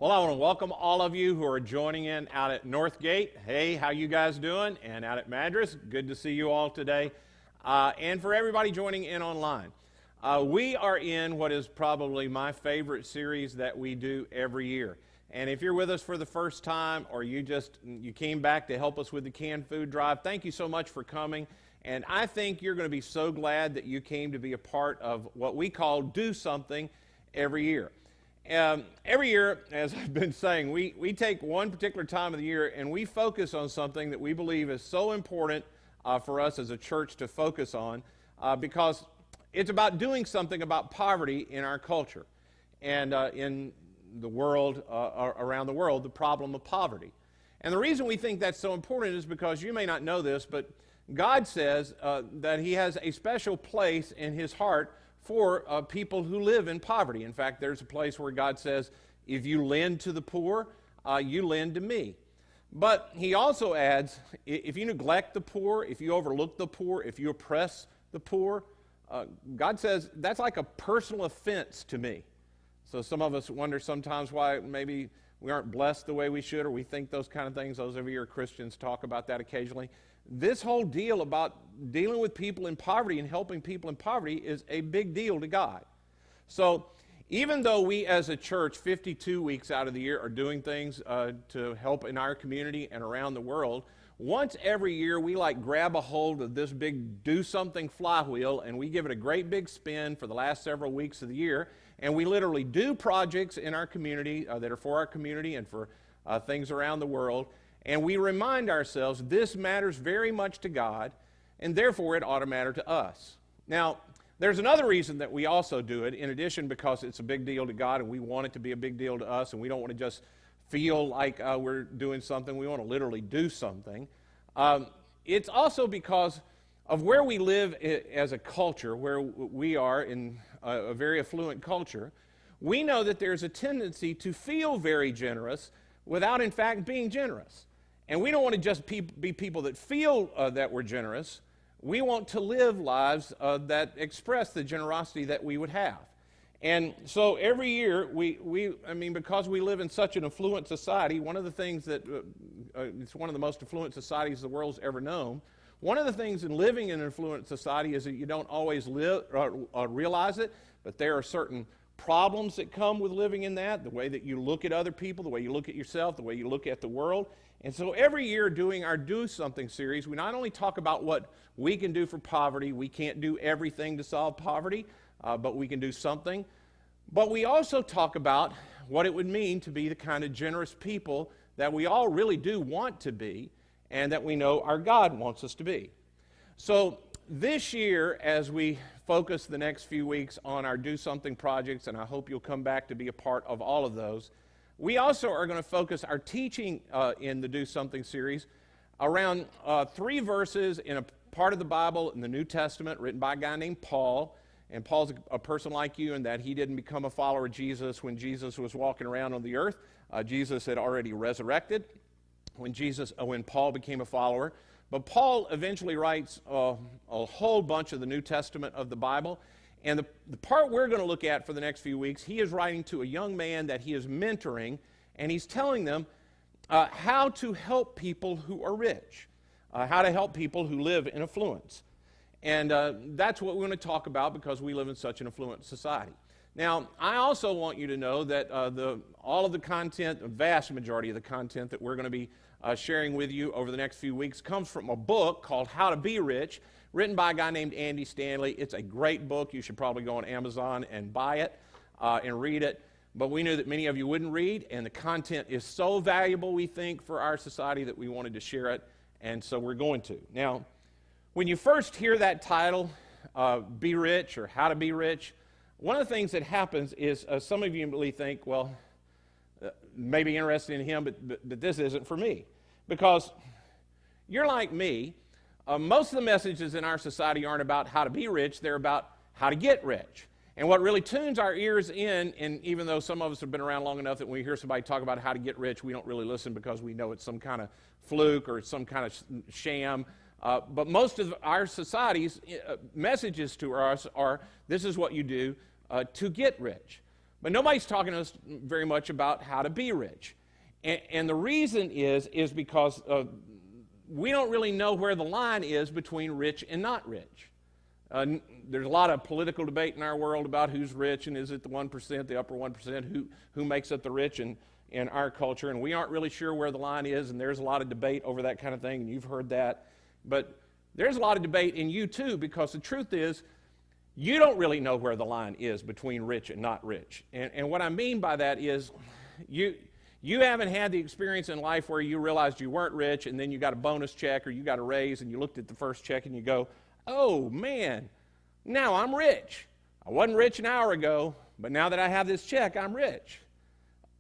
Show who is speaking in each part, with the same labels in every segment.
Speaker 1: Well, I want to welcome all of you who are joining in out at Northgate. Hey, how you guys doing? And out at Madras, good to see you all today. And for everybody joining in online. We are in what is probably my favorite series that we do every year. And if you're with us for the first time or you came back to help us with the canned food drive, thank you so much for coming. And I think you're going to be so glad that you came to be a part of what we call Do Something every year. Every year, as I've been saying, we take one particular time of the year and we focus on something that we believe is so important for us as a church to focus on because it's about doing something about poverty in our culture and in the world, around the world, the problem of poverty. And the reason we think that's so important is because you may not know this, but God says that He has a special place in His heart for people who live in poverty. In fact, there's a place where God says, if you lend to the poor, you lend to me. But He also adds, if you neglect the poor, if you overlook the poor, if you oppress the poor, God says that's like a personal offense to me. So some of us wonder sometimes why maybe we aren't blessed the way we should, or we think those kind of things. Those of you who are Christians talk about that occasionally. This whole deal about dealing with people in poverty and helping people in poverty is a big deal to God. So even though we as a church 52 weeks out of the year are doing things to help in our community and around the world, once every year we grab a hold of this big do something flywheel and we give it a great big spin for the last several weeks of the year, and we literally do projects in our community that are for our community and for things around the world. And we remind ourselves this matters very much to God, and therefore it ought to matter to us. Now, there's another reason that we also do it, in addition because it's a big deal to God and we want it to be a big deal to us, and we don't want to just feel like we're doing something. We want to literally do something. It's also because of where we live as a culture, where we are in a very affluent culture. We know that there's a tendency to feel very generous without, in fact, being generous. And we don't want to just be people that feel that we're generous. We want to live lives that express the generosity that we would have. And so every year, because we live in such an affluent society, one of the things that, it's one of the most affluent societies the world's ever known, one of the things in living in an affluent society is that you don't always realize it, but there are certain problems that come with living in that, the way that you look at other people, the way you look at yourself, the way you look at the world. And so every year doing our Do Something series, we not only talk about what we can do for poverty, we can't do everything to solve poverty, but we can do something. But we also talk about what it would mean to be the kind of generous people that we all really do want to be and that we know our God wants us to be. So this year, as we focus the next few weeks on our Do Something projects, and I hope you'll come back to be a part of all of those, we also are going to focus our teaching in the Do Something series around 3 verses in a part of the Bible in the New Testament written by a guy named Paul. And Paul's a person like you in that he didn't become a follower of Jesus when Jesus was walking around on the earth. Jesus had already resurrected when Paul became a follower. But Paul eventually writes a whole bunch of the New Testament of the Bible. And the part we're going to look at for the next few weeks, he is writing to a young man that he is mentoring, and he's telling them how to help people who are rich, how to help people who live in affluence. And that's what we're going to talk about because we live in such an affluent society. Now, I also want you to know that all of the content, the vast majority of the content that we're going to be sharing with you over the next few weeks comes from a book called How to Be Rich, written by a guy named Andy Stanley. It's a great book. You should probably go on Amazon and buy it and read it. But we knew that many of you wouldn't read, and the content is so valuable, we think, for our society that we wanted to share it, and so we're going to. Now, when you first hear that title, Be Rich or How to Be Rich, one of the things that happens is some of you really think, well, maybe interested in him, but this isn't for me. Because you're like me. Most of the messages in our society aren't about how to be rich, they're about how to get rich. And what really tunes our ears in, and even though some of us have been around long enough that when we hear somebody talk about how to get rich, we don't really listen because we know it's some kind of fluke or some kind of sham. But most of our society's messages to us are, this is what you do to get rich. But nobody's talking to us very much about how to be rich. And the reason is because we don't really know where the line is between rich and not rich. There's a lot of political debate in our world about who's rich, and is it the 1%, the upper 1%, who makes up the rich in our culture, and we aren't really sure where the line is, and there's a lot of debate over that kind of thing, and you've heard that. But there's a lot of debate in you too, because the truth is, you don't really know where the line is between rich and not rich. And what I mean by that is, you haven't had the experience in life where you realized you weren't rich, and then you got a bonus check or you got a raise, and you looked at the first check and you go, oh man, now I'm rich. I wasn't rich an hour ago, but now that I have this check, I'm rich.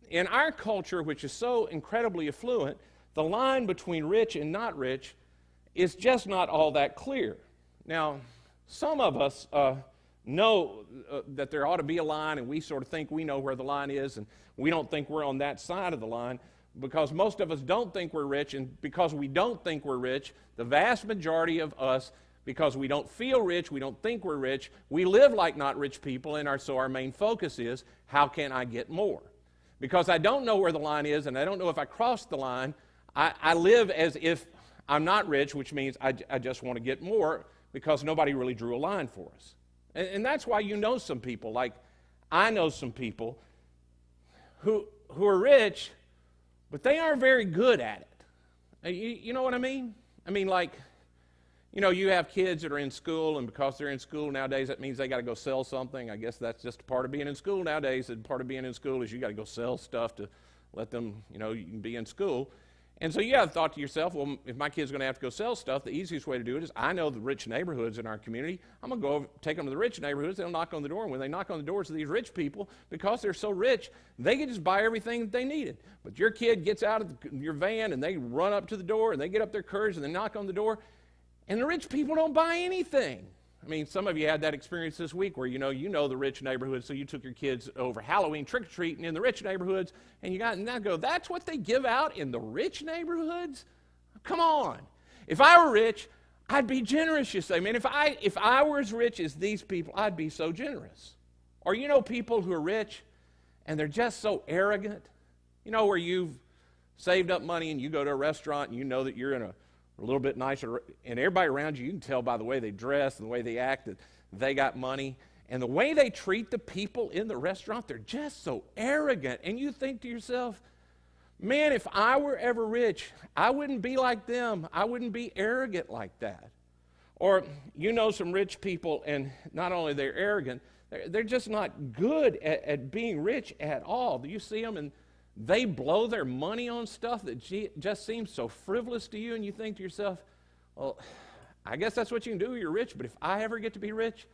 Speaker 1: In our culture, which is so incredibly affluent, the line between rich and not rich is just not all that clear. Now, some of us know that there ought to be a line, and we sort of think we know where the line is, and we don't think we're on that side of the line, because most of us don't think we're rich, and because we don't think we're rich, the vast majority of us, because we don't feel rich, we don't think we're rich, we live like not rich people, and so our main focus is, how can I get more? Because I don't know where the line is, and I don't know if I cross the line, I live as if I'm not rich, which means I just want to get more, because nobody really drew a line for us. And that's why you know some people, like I know some people who are rich, but they aren't very good at it. You know what I mean? I mean, like, you know, you have kids that are in school, and because they're in school nowadays, that means they got to go sell something. I guess that's just a part of being in school nowadays. And part of being in school is you got to go sell stuff to let them, you know, you can be in school. And so you have thought to yourself, well, if my kid's going to have to go sell stuff, the easiest way to do it is, I know the rich neighborhoods in our community. I'm going to go over, take them to the rich neighborhoods. They'll knock on the door. And when they knock on the doors of these rich people, because they're so rich, they can just buy everything that they needed. But your kid gets out of your van, and they run up to the door, and they get up their courage, and they knock on the door, and the rich people don't buy anything. I mean, some of you had that experience this week where you know the rich neighborhoods, so you took your kids over Halloween trick-or-treating in the rich neighborhoods, and that's what they give out in the rich neighborhoods? Come on. If I were rich, I'd be generous, you say. Man, if I were as rich as these people, I'd be so generous. Or you know people who are rich, and they're just so arrogant. You know, where you've saved up money, and you go to a restaurant, and you know that you're in a little bit nicer, and everybody around you can tell by the way they dress and the way they act that they got money. And the way they treat the people in the restaurant, they're just so arrogant. And you think to yourself, man, if I were ever rich, I wouldn't be like them. I wouldn't be arrogant like that. Or you know some rich people, and not only they're arrogant, they're just not good at being rich at all. You see them, and they blow their money on stuff that just seems so frivolous to you, and you think to yourself, well, I guess that's what you can do when you're rich, but if I ever get to be rich,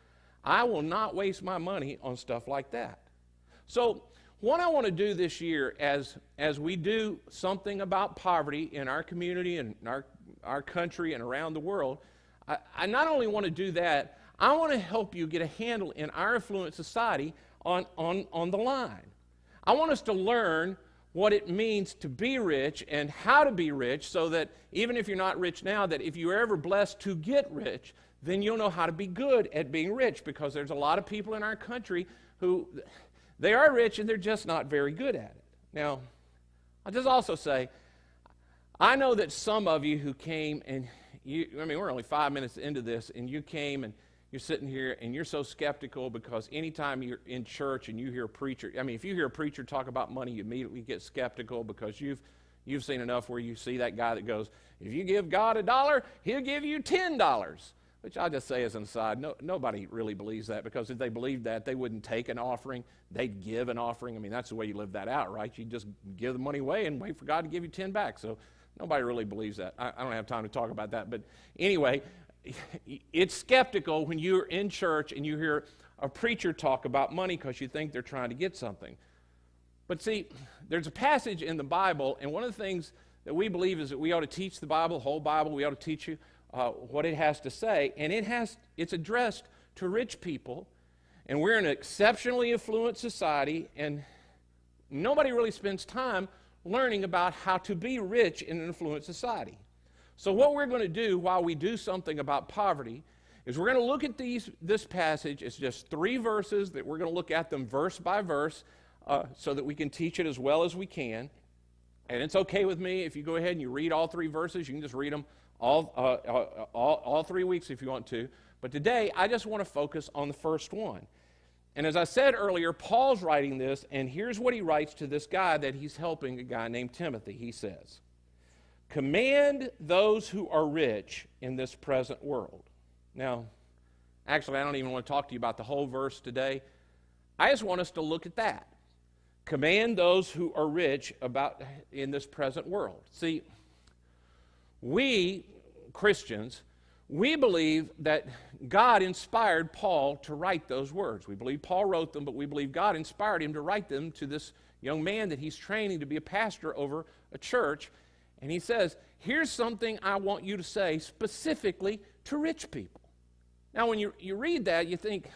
Speaker 1: I will not waste my money on stuff like that. So what I want to do this year as we do something about poverty in our community and our country and around the world, I not only want to do that, I want to help you get a handle in our affluent society on the line. I want us to learn what it means to be rich and how to be rich, so that even if you're not rich now, that if you're ever blessed to get rich, then you'll know how to be good at being rich, because there's a lot of people in our country who, they are rich and they're just not very good at it. Now, I'll just also say, I know that some of you who came and we're only 5 minutes into this, and you came and you're sitting here and you're so skeptical because anytime you're in church and you hear a preacher, if you hear a preacher talk about money, you immediately get skeptical, because you've seen enough where you see that guy that goes, if you give God $1, he'll give you $10. Which I'll just say as an aside, nobody really believes that, because if they believed that, they wouldn't take an offering, they'd give an offering. That's the way you live that out, right? You just give the money away and wait for God to give you 10 back. So nobody really believes that. I don't have time to talk about that. But anyway, it's skeptical when you're in church and you hear a preacher talk about money, because you think they're trying to get something. But see, there's a passage in the Bible, and one of the things that we believe is that we ought to teach the Bible, the whole Bible. We ought to teach you what it has to say, and it's addressed to rich people, and we're in an exceptionally affluent society, and nobody really spends time learning about how to be rich in an affluent society. So what we're going to do while we do something about poverty is we're going to look at this passage. It's just 3 verses that we're going to look at them verse by verse. so that we can teach it as well as we can. And it's okay with me if you go ahead and you read all 3 verses. You can just read them all 3 weeks if you want to. But today, I just want to focus on the first one. And as I said earlier, Paul's writing this, and here's what he writes to this guy that he's helping, a guy named Timothy. He says, "Command those who are rich in this present world." Now, actually, I don't even want to talk to you about the whole verse today. I just want us to look at that. Command those who are rich in this present world. See, we Christians, we believe that God inspired Paul to write those words. We believe Paul wrote them, but we believe God inspired him to write them to this young man that he's training to be a pastor over a church. And he says, here's something I want you to say specifically to rich people. Now, when you read that, you think,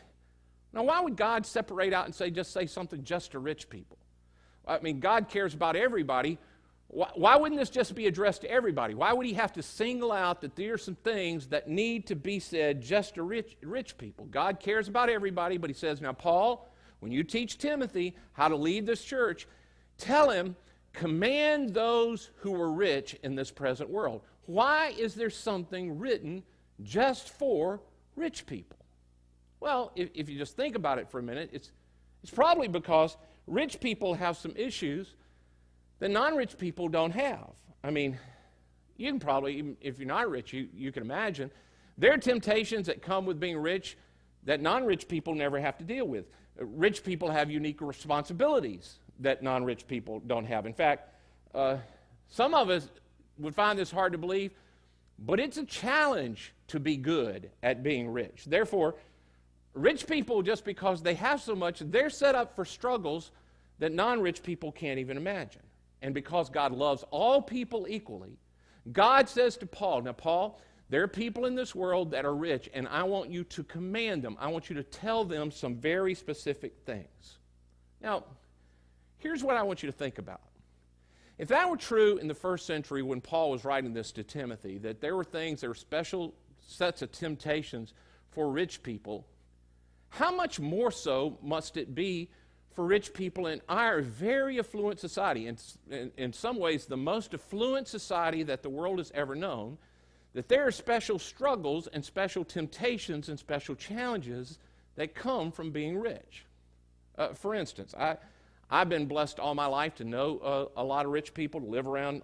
Speaker 1: now why would God separate out and say something just to rich people? I mean, God cares about everybody. Why wouldn't this just be addressed to everybody? Why would he have to single out that there are some things that need to be said just to rich people? God cares about everybody, but he says, now, Paul, when you teach Timothy how to lead this church, tell him, command those who are rich in this present world. Why is there something written just for rich people? Well, if you just think about it for a minute, it's probably because rich people have some issues that non-rich people don't have. I mean, you can probably, even if you're not rich, you can imagine, there are temptations that come with being rich that non-rich people never have to deal with. Rich people have unique responsibilities that non-rich people don't have. In fact, some of us would find this hard to believe, but it's a challenge to be good at being rich. Therefore, rich people, just because they have so much, they're set up for struggles that non-rich people can't even imagine. And because God loves all people equally, God says to Paul, now Paul, there are people in this world that are rich, and I want you to command them. I want you to tell them some very specific things. Now, here's what I want you to think about. If that were true in the first century when Paul was writing this to Timothy, that there were special sets of temptations for rich people, how much more so must it be for rich people in our very affluent society, in some ways the most affluent society that the world has ever known, that there are special struggles and special temptations and special challenges that come from being rich. For instance, I've been blessed all my life to know a lot of rich people, to live around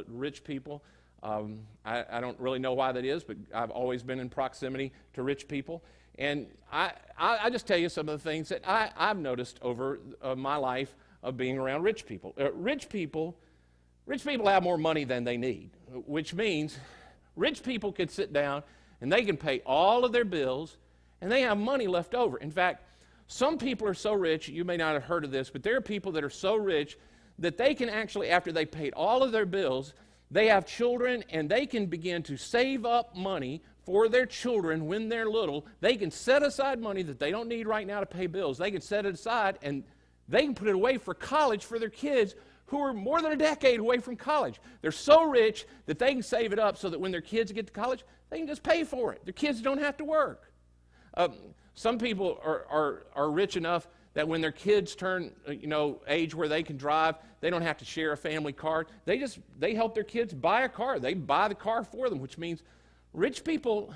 Speaker 1: rich people. I don't really know why that is, but I've always been in proximity to rich people. And I just tell you some of the things that I've noticed over my life of being around rich people. Rich people have more money than they need, which means rich people could sit down and they can pay all of their bills and they have money left over. In fact, some people are so rich, you may not have heard of this, but there are people that are so rich that they can actually, after they paid all of their bills, they have children and they can begin to save up money for their children when they're little. They can set aside money that they don't need right now to pay bills. They can set it aside and they can put it away for college for their kids who are more than a decade away from college. They're so rich that they can save it up so that when their kids get to college, they can just pay for it. Their kids don't have to work. Some people are rich enough that when their kids turn, age where they can drive, they don't have to share a family car. They help their kids buy a car. They buy the car for them, which means rich people,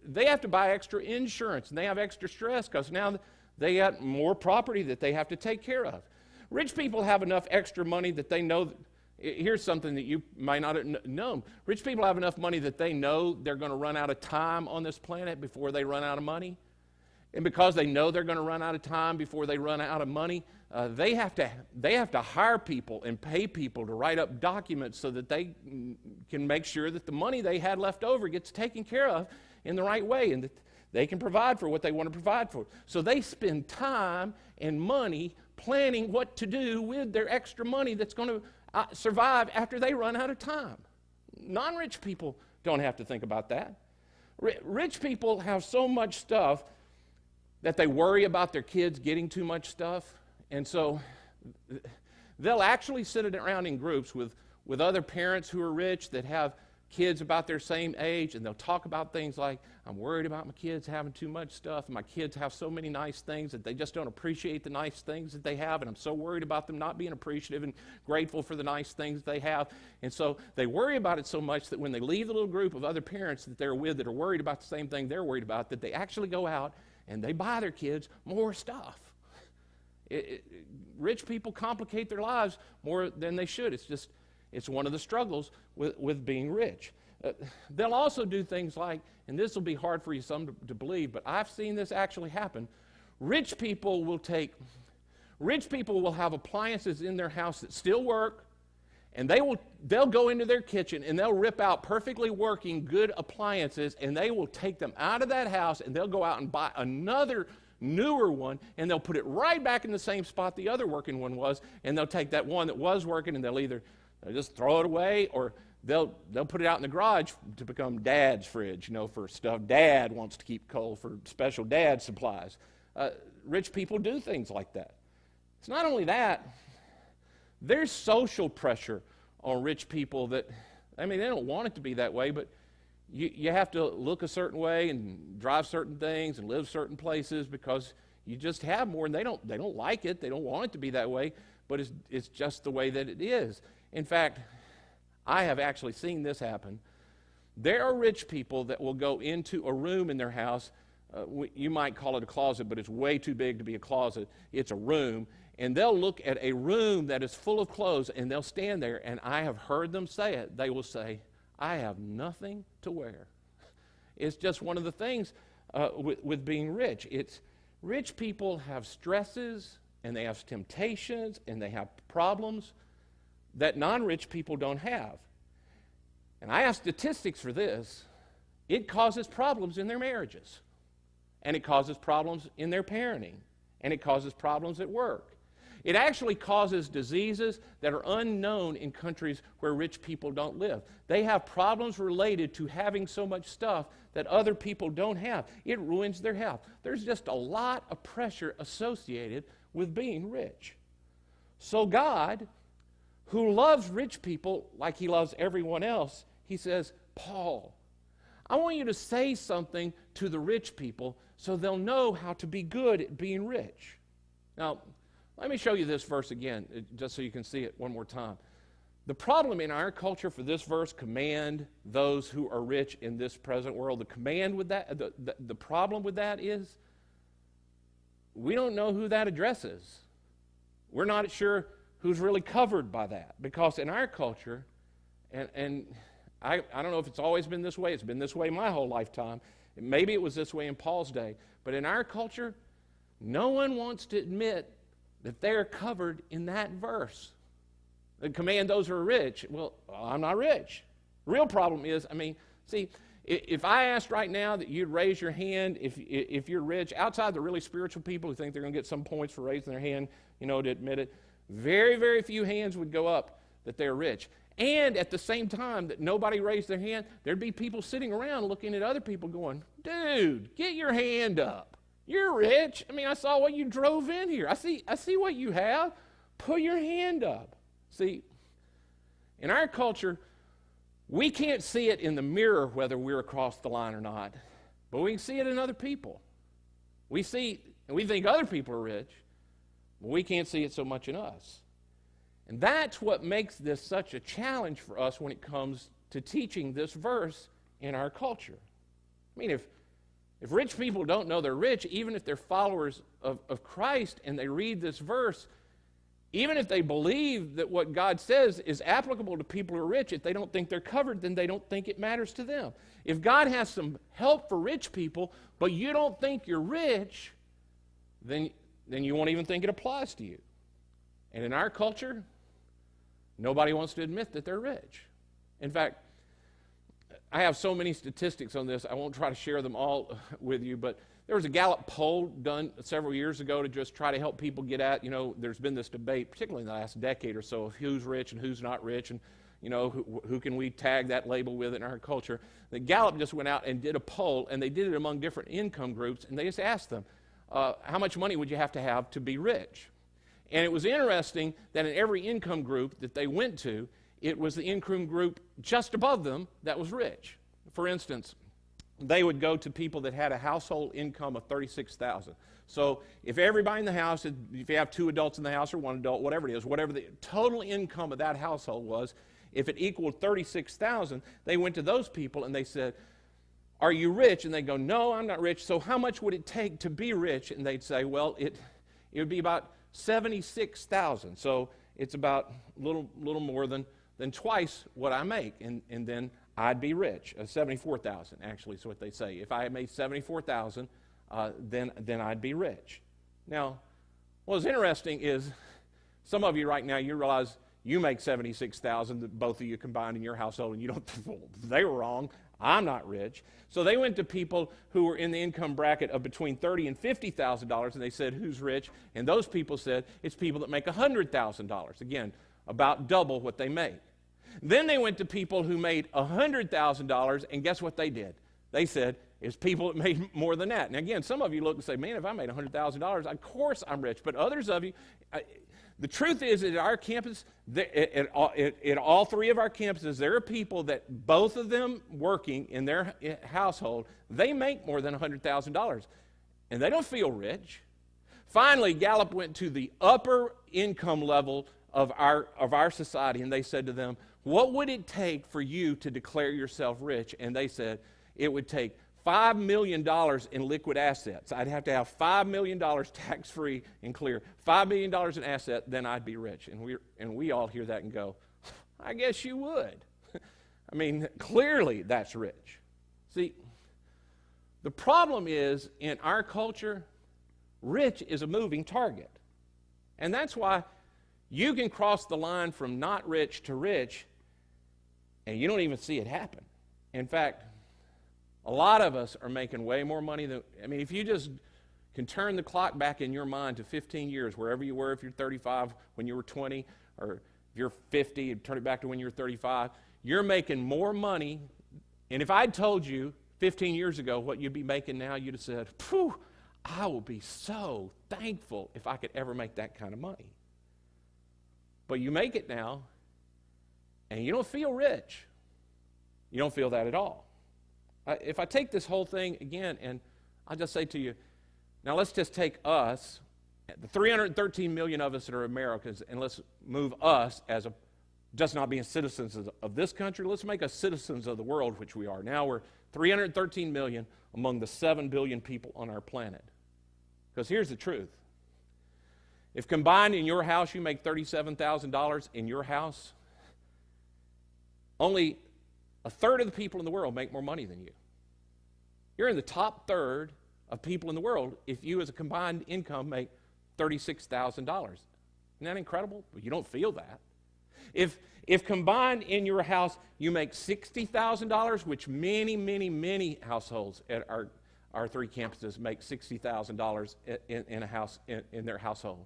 Speaker 1: they have to buy extra insurance, and they have extra stress because now they got more property that they have to take care of. Rich people have enough extra money that they know. Here's something that you might not have known. Rich people have enough money that they know they're going to run out of time on this planet before they run out of money. And because they know they're going to run out of time before they run out of money, they have to hire people and pay people to write up documents so that they can make sure that the money they had left over gets taken care of in the right way and that they can provide for what they want to provide for. So they spend time and money planning what to do with their extra money that's going to survive after they run out of time. Non-rich people don't have to think about that. Rich people have so much stuff that they worry about their kids getting too much stuff, and so they'll actually sit around in groups with other parents who are rich that have kids about their same age, and they'll talk about things like, I'm worried about my kids having too much stuff, and my kids have so many nice things that they just don't appreciate the nice things that they have, and I'm so worried about them not being appreciative and grateful for the nice things they have. And so they worry about it so much that when they leave the little group of other parents that they're with that are worried about the same thing they're worried about, that they actually go out and they buy their kids more stuff. Rich people complicate their lives more than they should. It's one of the struggles with being rich. They'll also do things like, and this will be hard for you some to believe, but I've seen this actually happen. Rich people will have appliances in their house that still work, and they'll go into their kitchen and they'll rip out perfectly working good appliances, and they will take them out of that house and they'll go out and buy another newer one, and they'll put it right back in the same spot the other working one was, and they'll take that one that was working and they'll just throw it away, or they'll put it out in the garage to become Dad's fridge, for stuff Dad wants to keep cold, for special Dad supplies. Rich people do things like that. It's not only that, there's social pressure on rich people that, they don't want it to be that way, but you have to look a certain way and drive certain things and live certain places because you just have more, and they don't like it. They don't want it to be that way, but it's just the way that it is. In fact, I have actually seen this happen. There are rich people that will go into a room in their house. You might call it a closet, but it's way too big to be a closet. It's a room, and they'll look at a room that is full of clothes, and they'll stand there, and I have heard them say it. They will say, I have nothing to wear. It's just one of the things with being rich. Rich people have stresses, and they have temptations, and they have problems that non-rich people don't have. And I have statistics for this. It causes problems in their marriages, and it causes problems in their parenting, and it causes problems at work. It actually causes diseases that are unknown in countries where rich people don't live. They have problems related to having so much stuff that other people don't have. It ruins their health. There's just a lot of pressure associated with being rich. So God, who loves rich people like he loves everyone else, he says, Paul, I want you to say something to the rich people so they'll know how to be good at being rich. Now, let me show you this verse again, just so you can see it one more time. The problem in our culture for this verse, command those who are rich in this present world, the problem with that is we don't know who that addresses. We're not sure who's really covered by that, because in our culture, and I don't know if it's always been this way, it's been this way my whole lifetime, maybe it was this way in Paul's day, but in our culture, no one wants to admit that they're covered in that verse. Command those who are rich. Well, I'm not rich. The real problem is, if I asked right now that you'd raise your hand if you're rich, outside the really spiritual people who think they're going to get some points for raising their hand, to admit it, very, very few hands would go up that they're rich. And at the same time that nobody raised their hand, there'd be people sitting around looking at other people going, dude, get your hand up. You're rich. I saw what you drove in here. I see what you have. Put your hand up. See, in our culture, we can't see it in the mirror whether we're across the line or not, but we can see it in other people. We see, and we think other people are rich, but we can't see it so much in us. And that's what makes this such a challenge for us when it comes to teaching this verse in our culture. If rich people don't know they're rich, even if they're followers of Christ and they read this verse, even if they believe that what God says is applicable to people who are rich, if they don't think they're covered, then they don't think it matters to them. If God has some help for rich people, but you don't think you're rich, then you won't even think it applies to you. And in our culture, nobody wants to admit that they're rich. In fact, I have so many statistics on this, I won't try to share them all with you, but there was a Gallup poll done several years ago to just try to help people get at, there's been this debate, particularly in the last decade or so, of who's rich and who's not rich, and, who can we tag that label with in our culture. The Gallup just went out and did a poll, and they did it among different income groups, and they just asked them, how much money would you have to be rich? And it was interesting that in every income group that they went to, it was the income group just above them that was rich. For instance, they would go to people that had a household income of $36,000. So if everybody in the house, if you have 2 adults in the house or 1 adult, whatever it is, whatever the total income of that household was, if it equaled $36,000, they went to those people and they said, "Are you rich?" And they go, "No, I'm not rich." "So how much would it take to be rich?" And they'd say, "Well, it would be about $76,000. So it's about a little more than twice what I make, and then I'd be rich." 74,000 actually is what they say. If I had made 74,000, then I'd be rich. Now, what's interesting is some of you right now, you realize you make 76,000, both of you combined in your household, and you don't, well, they were wrong. I'm not rich. So they went to people who were in the income bracket of between $30,000 and $50,000, and they said, "Who's rich?" And those people said, "It's people that make $100,000. Again, about double what they make. Then they went to people who made $100,000, and guess what they did? They said, "It's people that made more than that." And again, some of you look and say, "Man, if I made $100,000, of course I'm rich." But others of you, the truth is that at our campus, at all 3 of our campuses, there are people that both of them working in their household, they make more than $100,000, and they don't feel rich. Finally, Gallup went to the upper income level of our society, and they said to them, "What would it take for you to declare yourself rich?" And they said, "It would take $5 million in liquid assets. I'd have to have $5 million tax-free and clear. $5 million in asset, then I'd be rich." And we all hear that and go, "I guess you would." I mean, clearly that's rich. See, the problem is in our culture, rich is a moving target. And that's why you can cross the line from not rich to rich, and you don't even see it happen. In fact, a lot of us are making way more money than, if you just can turn the clock back in your mind to 15 years, wherever you were, if you're 35, when you were 20, or if you're 50, and turn it back to when you're 35, you're making more money. And if I'd told you 15 years ago what you'd be making now, you'd have said, "Phew, I will be so thankful if I could ever make that kind of money." But you make it now, and you don't feel rich. You don't feel that at all. If I take this whole thing again, and I'll just say to you, now let's just take us, the 313 million of us that are Americans, and let's move us as just not being citizens of this country. Let's make us citizens of the world, which we are. Now we're 313 million among the 7 billion people on our planet. Because here's the truth. If combined in your house you make $37,000 in your house, only a third of the people in the world make more money than you. You're in the top third of people in the world if you as a combined income make $36,000. Isn't that incredible? Well, you don't feel that. If combined in your house you make $60,000, which many households at our 3 campuses make $60,000 in a house in their household,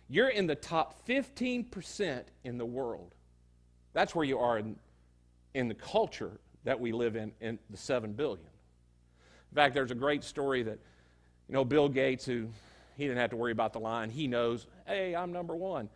Speaker 1: you're in the top 15% in the world. That's where you are in the culture that we live in the 7 billion. In fact, there's a great story that, Bill Gates, who he didn't have to worry about the line. He knows, hey, I'm number one.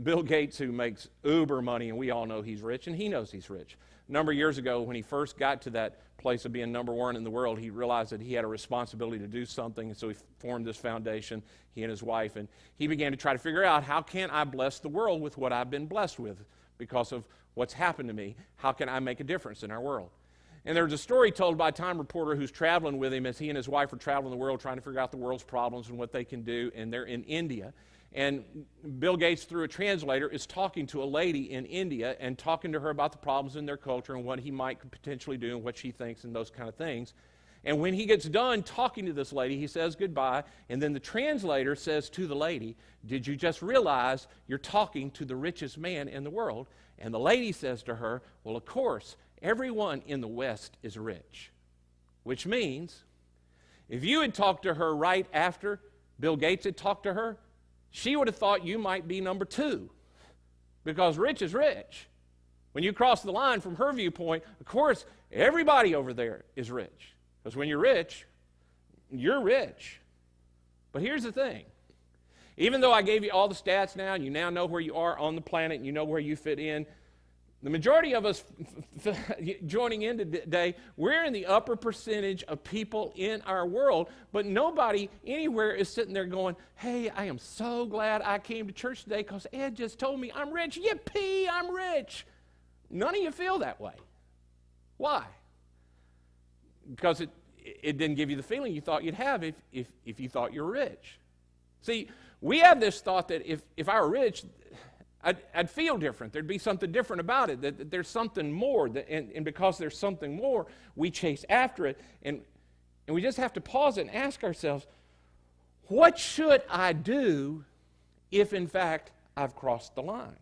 Speaker 1: Bill Gates, who makes uber money, and we all know he's rich, and he knows he's rich. A number of years ago, when he first got to that place of being number one in the world, he realized that he had a responsibility to do something, and so he formed this foundation, he and his wife, and he began to try to figure out, how can I bless the world with what I've been blessed with because of what's happened to me? How can I make a difference in our world? And there's a story told by a Time reporter who's traveling with him as he and his wife are traveling the world trying to figure out the world's problems and what they can do, and they're in India. And Bill Gates, through a translator, is talking to a lady in India and talking to her about the problems in their culture and what he might potentially do and what she thinks and those kind of things. And when he gets done talking to this lady, he says goodbye, and then the translator says to the lady, "Did you just realize you're talking to the richest man in the world?" And the lady says to her, "Well, of course, everyone in the West is rich." Which means, if you had talked to her right after Bill Gates had talked to her, she would have thought you might be number 2, because rich is rich. When you cross the line from her viewpoint, of course, everybody over there is rich. Because when you're rich, you're rich. But here's the thing. Even though I gave you all the stats now, and you now know where you are on the planet, and you know where you fit in, the majority of us joining in today, we're in the upper percentage of people in our world, but nobody anywhere is sitting there going, hey, I am so glad I came to church today because Ed just told me I'm rich. Yippee, I'm rich. None of you feel that way. Why? Because it didn't give you the feeling you thought you'd have if you thought you were rich. See, we have this thought that if I were rich, I'd feel different. There'd be something different about it, that there's something more. And because there's something more, we chase after it. And we just have to pause and ask ourselves, what should I do if, in fact, I've crossed the line?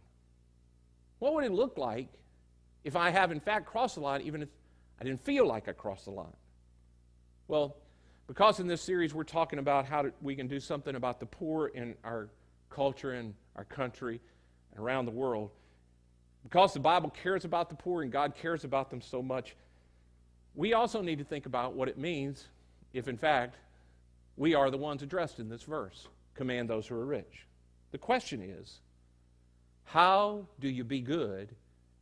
Speaker 1: What would it look like if I have, in fact, crossed the line, even if I didn't feel like I crossed the line? Well, because in this series we're talking about how we can do something about the poor in our culture and our country and around the world, because the Bible cares about the poor and God cares about them so much, we also need to think about what it means if, in fact, we are the ones addressed in this verse. Command those who are rich. The question is, how do you be good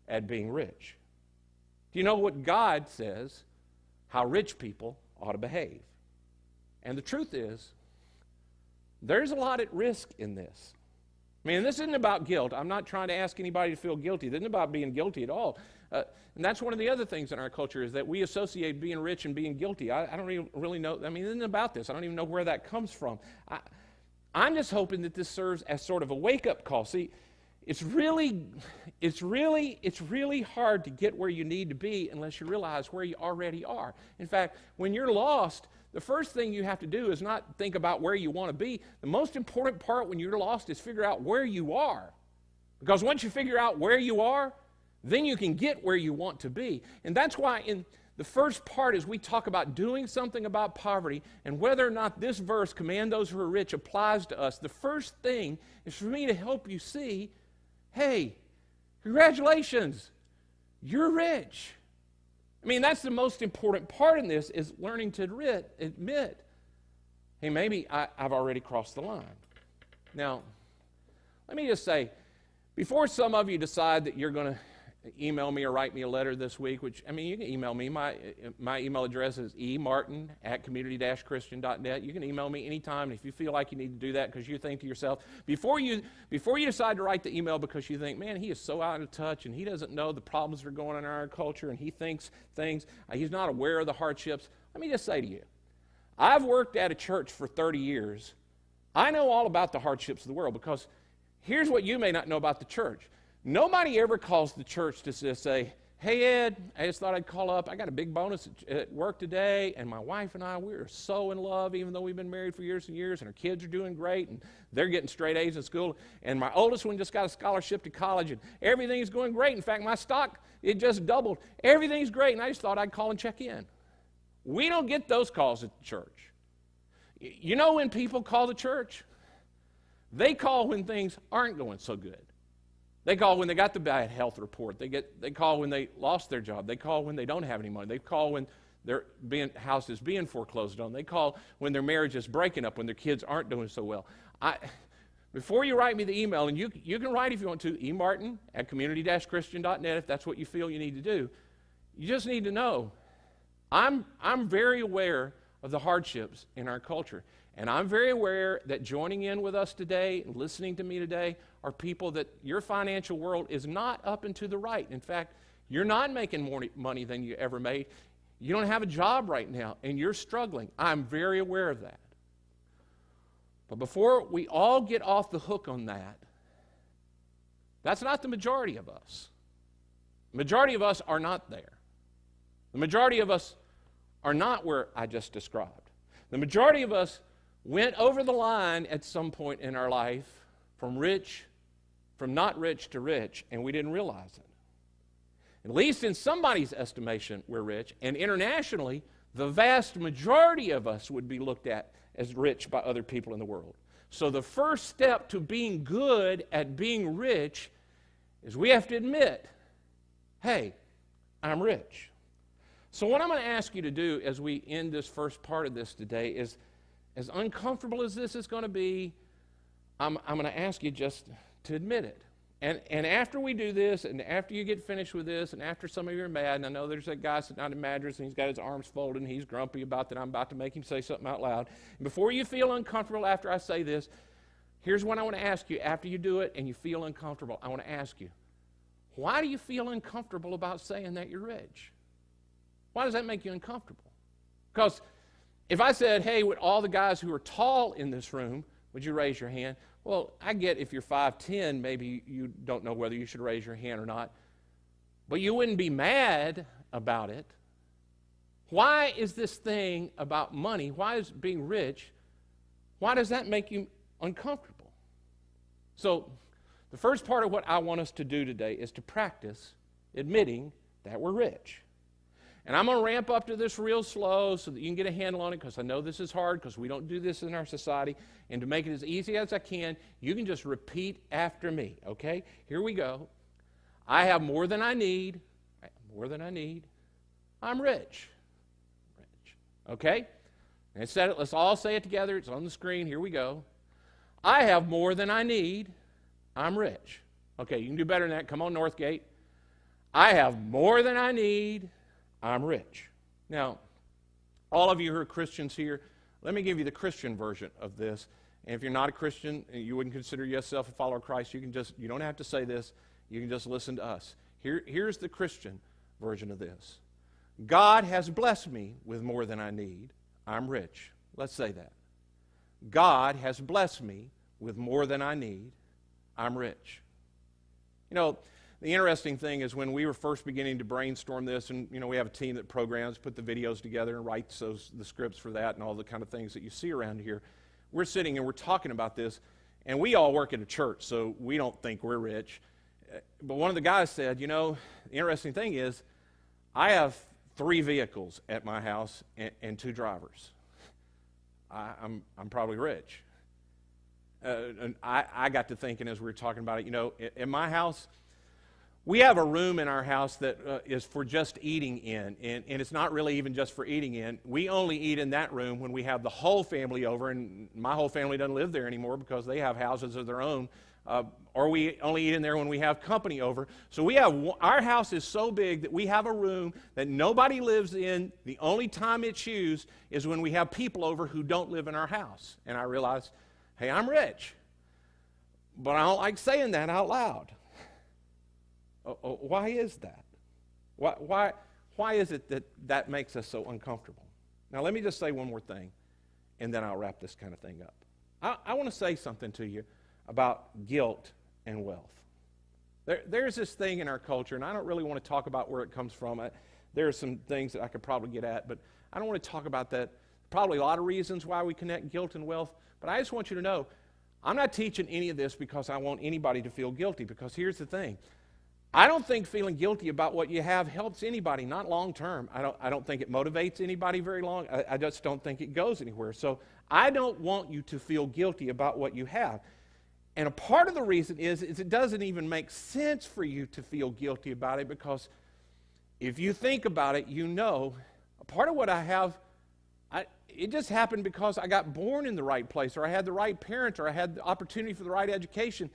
Speaker 1: at being rich? Do you know what God says how rich people ought to behave? And the truth is, there's a lot at risk in this. I mean, this isn't about guilt. I'm not trying to ask anybody to feel guilty. This isn't about being guilty at all. And that's one of the other things in our culture is that we associate being rich and being guilty. I don't even really know. I mean, it isn't about this. I don't even know where that comes from. I'm just hoping that this serves as sort of a wake-up call. See, it's really hard to get where you need to be unless you realize where you already are. In fact, when you're lost, the first thing you have to do is not think about where you want to be. The most important part when you're lost is figure out where you are. Because once you figure out where you are, then you can get where you want to be. And that's why in the first part as we talk about doing something about poverty and whether or not this verse, command those who are rich, applies to us, the first thing is for me to help you see, hey, congratulations, you're rich. I mean, that's the most important part in this is learning to admit, hey, maybe I've already crossed the line. Now, let me just say, before some of you decide that you're going to email me or write me a letter this week, which, I mean, you can email me. My email address is emartin@community-christian.net. You can email me anytime, and if you feel like you need to do that because you think to yourself, before you decide to write the email because you think, man, he is so out of touch, and he doesn't know the problems that are going on in our culture, and he thinks things, he's not aware of the hardships, let me just say to you, I've worked at a church for 30 years. I know all about the hardships of the world because here's what you may not know about the church. Nobody ever calls the church to say, hey, Ed, I just thought I'd call up. I got a big bonus at work today, and my wife and I, we're so in love, even though we've been married for years and years, and our kids are doing great, and they're getting straight A's in school, and my oldest one just got a scholarship to college, and everything's going great. In fact, my stock, it just doubled. Everything's great, and I just thought I'd call and check in. We don't get those calls at the church. You know when people call the church? They call when things aren't going so good. They call when they got the bad health report. They call when they lost their job. They call when they don't have any money. They call when their house is being foreclosed on. They call when their marriage is breaking up, when their kids aren't doing so well. Before you write me the email, and you can write if you want to, emartin@community-christian.net if that's what you feel you need to do. You just need to know, I'm very aware of the hardships in our culture. And I'm very aware that joining in with us today and listening to me today are people that your financial world is not up and to the right. In fact, you're not making more money than you ever made. You don't have a job right now, and you're struggling. I'm very aware of that. But before we all get off the hook on that, that's not the majority of us. The majority of us are not there. The majority of us are not where I just described. The majority of us went over the line at some point in our life from not rich to rich, and we didn't realize it. At least in somebody's estimation, we're rich, and internationally, the vast majority of us would be looked at as rich by other people in the world. So the first step to being good at being rich is we have to admit, hey, I'm rich. So what I'm going to ask you to do as we end this first part of this today is, as uncomfortable as this is going to be, I'm going to ask you just to admit it. And after we do this, and after you get finished with this, and after some of you are mad, and I know there's that guy sitting out in Madras, and he's got his arms folded, and he's grumpy about that I'm about to make him say something out loud. And before you feel uncomfortable after I say this, here's what I want to ask you. After you do it and you feel uncomfortable, I want to ask you, why do you feel uncomfortable about saying that you're rich? Why does that make you uncomfortable? Because if I said, hey, with all the guys who are tall in this room, would you raise your hand? Well, I get if you're 5'10", maybe you don't know whether you should raise your hand or not. But you wouldn't be mad about it. Why is this thing about money, why is being rich, why does that make you uncomfortable? So the first part of what I want us to do today is to practice admitting that we're rich. And I'm going to ramp up to this real slow so that you can get a handle on it, because I know this is hard because we don't do this in our society. And to make it as easy as I can, you can just repeat after me, okay? Here we go. I have more than I need. More than I need. I'm rich. Rich. Okay? And said it. Let's all say it together. It's on the screen. Here we go. I have more than I need. I'm rich. Okay, you can do better than that. Come on, Northgate. I have more than I need. I'm rich. Now, all of you who are Christians here, let me give you the Christian version of this. And if you're not a Christian and you wouldn't consider yourself a follower of Christ, you don't have to say this. You can just listen to us. Here's the Christian version of this. God has blessed me with more than I need. I'm rich. Let's say that. God has blessed me with more than I need. I'm rich. You know, the interesting thing is when we were first beginning to brainstorm this, and we have a team that programs, put the videos together and writes the scripts for that and all the kind of things that you see around here. We're sitting and we're talking about this, and we all work at a church, so we don't think we're rich. But one of the guys said, the interesting thing is I have 3 vehicles at my house and 2 drivers. I'm probably rich. And I got to thinking as we were talking about it, in my house, we have a room in our house that is for just eating in, and it's not really even just for eating in. We only eat in that room when we have the whole family over, and my whole family doesn't live there anymore because they have houses of their own, or we only eat in there when we have company over. So our house is so big that we have a room that nobody lives in. The only time it's used is when we have people over who don't live in our house. And I realized, hey, I'm rich, but I don't like saying that out loud. Why is that? Why is it that makes us so uncomfortable? Now, let me just say one more thing, and then I'll wrap this kind of thing up. I want to say something to you about guilt and wealth. There's this thing in our culture, and I don't really want to talk about where it comes from. There are some things that I could probably get at, but I don't want to talk about that. Probably a lot of reasons why we connect guilt and wealth, but I just want you to know, I'm not teaching any of this because I want anybody to feel guilty, because here's the thing. I don't think feeling guilty about what you have helps anybody, not long term. I don't think it motivates anybody very long. I just don't think it goes anywhere. So I don't want you to feel guilty about what you have. And a part of the reason is it doesn't even make sense for you to feel guilty about it, because if you think about it, a part of what I have, it just happened because I got born in the right place, or I had the right parents, or I had the opportunity for the right education.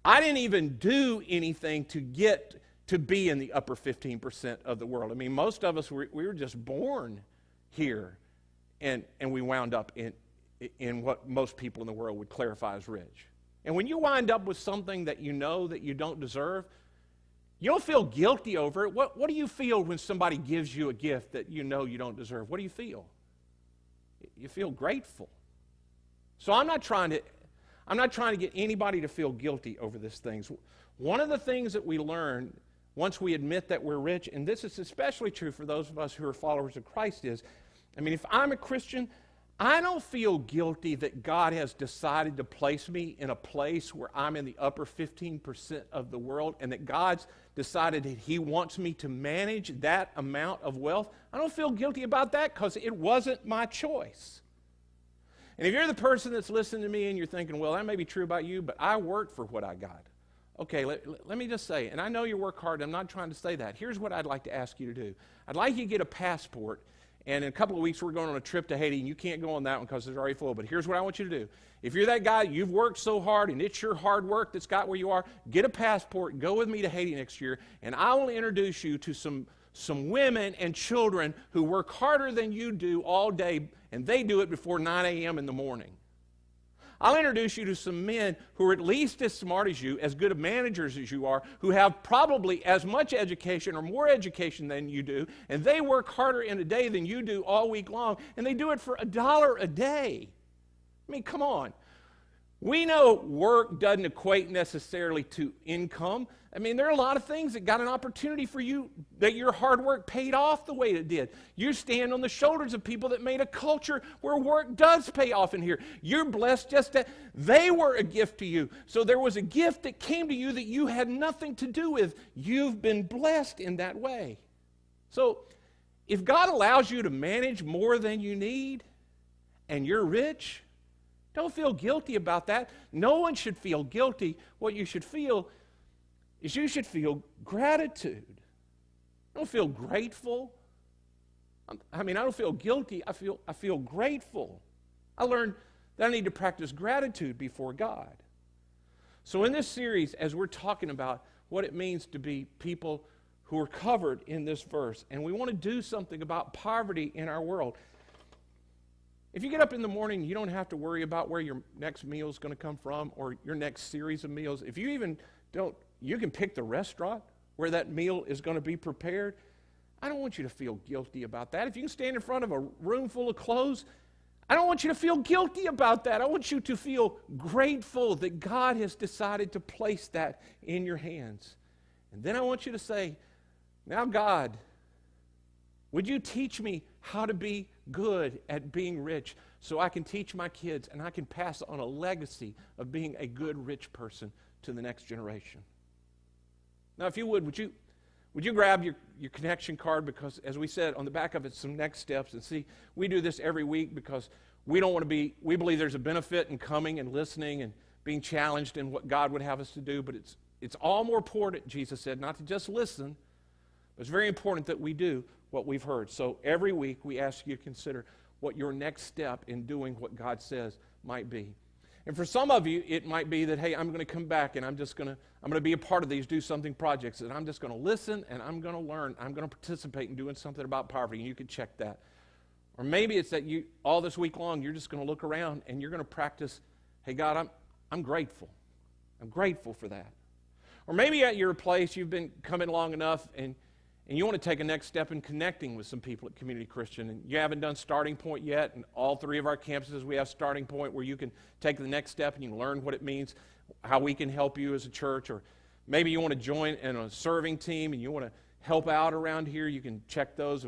Speaker 1: I didn't even do anything to get to be in the upper 15% of the world. I mean, most of us, we were just born here, and we wound up in what most people in the world would clarify as rich. And when you wind up with something that you know that you don't deserve, you don't feel guilty over it. What do you feel when somebody gives you a gift that you know you don't deserve? What do you feel? You feel grateful. So I'm not trying to get anybody to feel guilty over these things. One of the things that we learn once we admit that we're rich, and this is especially true for those of us who are followers of Christ, is, if I'm a Christian, I don't feel guilty that God has decided to place me in a place where I'm in the upper 15% of the world, and that God's decided that He wants me to manage that amount of wealth. I don't feel guilty about that because it wasn't my choice. And if you're the person that's listening to me and you're thinking, well, that may be true about you, but I worked for what I got. Okay, let me just say, and I know you work hard, I'm not trying to say that. Here's what I'd like to ask you to do. I'd like you to get a passport, And in a couple of weeks, we're going on a trip to Haiti, and you can't go on that one because it's already full. But here's what I want you to do. If you're that guy, you've worked so hard, and it's your hard work that's got where you are, get a passport, go with me to Haiti next year, and I will introduce you to some women and children who work harder than you do all day, and they do it before 9 a.m. in the morning. I'll introduce you to some men who are at least as smart as you, as good of managers as you are, who have probably as much education or more education than you do, and they work harder in a day than you do all week long, and they do it for $1 a day. I mean, come on. We know work doesn't equate necessarily to income. I mean, there are a lot of things that got an opportunity for you that your hard work paid off the way it did. You stand on the shoulders of people that made a culture where work does pay off in here. You're blessed just that they were a gift to you. So there was a gift that came to you that you had nothing to do with. You've been blessed in that way. So if God allows you to manage more than you need and you're rich, don't feel guilty about that. No one should feel guilty. What you should feel is you should feel gratitude. Don't feel grateful. I don't feel guilty. I feel grateful. I learned that I need to practice gratitude before God. So in this series, as we're talking about what it means to be people who are covered in this verse, and we want to do something about poverty in our world. If you get up in the morning, you don't have to worry about where your next meal is going to come from or your next series of meals. If you even don't, you can pick the restaurant where that meal is going to be prepared. I don't want you to feel guilty about that. If you can stand in front of a room full of clothes, I don't want you to feel guilty about that. I want you to feel grateful that God has decided to place that in your hands. And then I want you to say, now God, would you teach me how to be good at being rich so I can teach my kids and I can pass on a legacy of being a good rich person to the next generation? Now, if you would you grab your connection card, because as we said on the back of it, some next steps. And see, we do this every week because we believe there's a benefit in coming and listening and being challenged in what God would have us to do, but it's all more important, Jesus said, not to just listen, but it's very important that we do what we've heard. So every week we ask you to consider what your next step in doing what God says might be. And for some of you, it might be that, hey, I'm going to come back and I'm going to be a part of these Do Something projects, and I'm just going to listen and I'm going to learn. I'm going to participate in doing something about poverty, and you can check that. Or maybe it's that you, all this week long, you're just going to look around and you're going to practice, hey, God, I'm grateful. I'm grateful for that. Or maybe at your place, you've been coming long enough and you want to take a next step in connecting with some people at Community Christian, and you haven't done Starting Point yet. And all 3 of our campuses, we have Starting Point where you can take the next step and you learn what it means, how we can help you as a church. Or maybe you want to join in a serving team and you want to help out around here. You can check those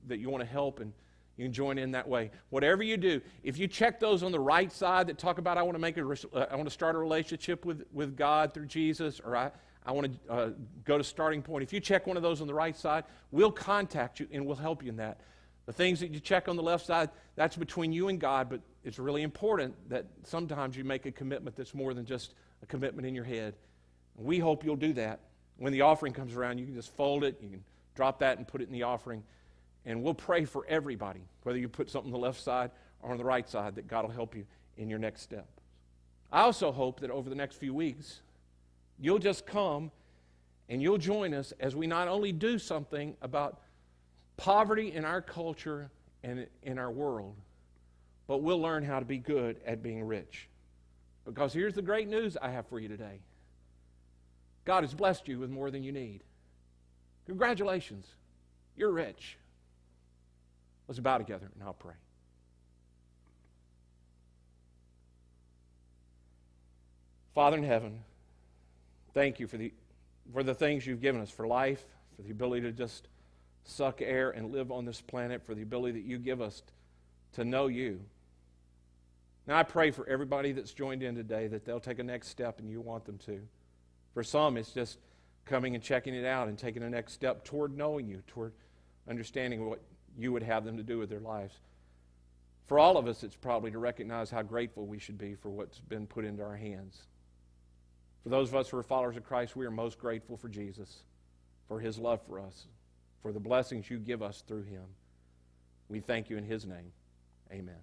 Speaker 1: that you want to help, and you can join in that way. Whatever you do, if you check those on the right side that talk about I want to start a relationship with God through Jesus, or I want to go to Starting Point. If you check one of those on the right side, we'll contact you and we'll help you in that. The things that you check on the left side, that's between you and God, but it's really important that sometimes you make a commitment that's more than just a commitment in your head. And we hope you'll do that. When the offering comes around, you can just fold it, you can drop that and put it in the offering, and we'll pray for everybody, whether you put something on the left side or on the right side, that God will help you in your next step. I also hope that over the next few weeks, you'll just come and you'll join us as we not only do something about poverty in our culture and in our world, but we'll learn how to be good at being rich. Because here's the great news I have for you today. God has blessed you with more than you need. Congratulations. You're rich. Let's bow together and I'll pray. Father in heaven, thank you for the things you've given us, for life, for the ability to just suck air and live on this planet, for the ability that you give us to know you. Now I pray for everybody that's joined in today that they'll take a next step and you want them to. For some, it's just coming and checking it out and taking a next step toward knowing you, toward understanding what you would have them to do with their lives. For all of us, it's probably to recognize how grateful we should be for what's been put into our hands. For those of us who are followers of Christ, we are most grateful for Jesus, for his love for us, for the blessings you give us through him. We thank you in his name. Amen.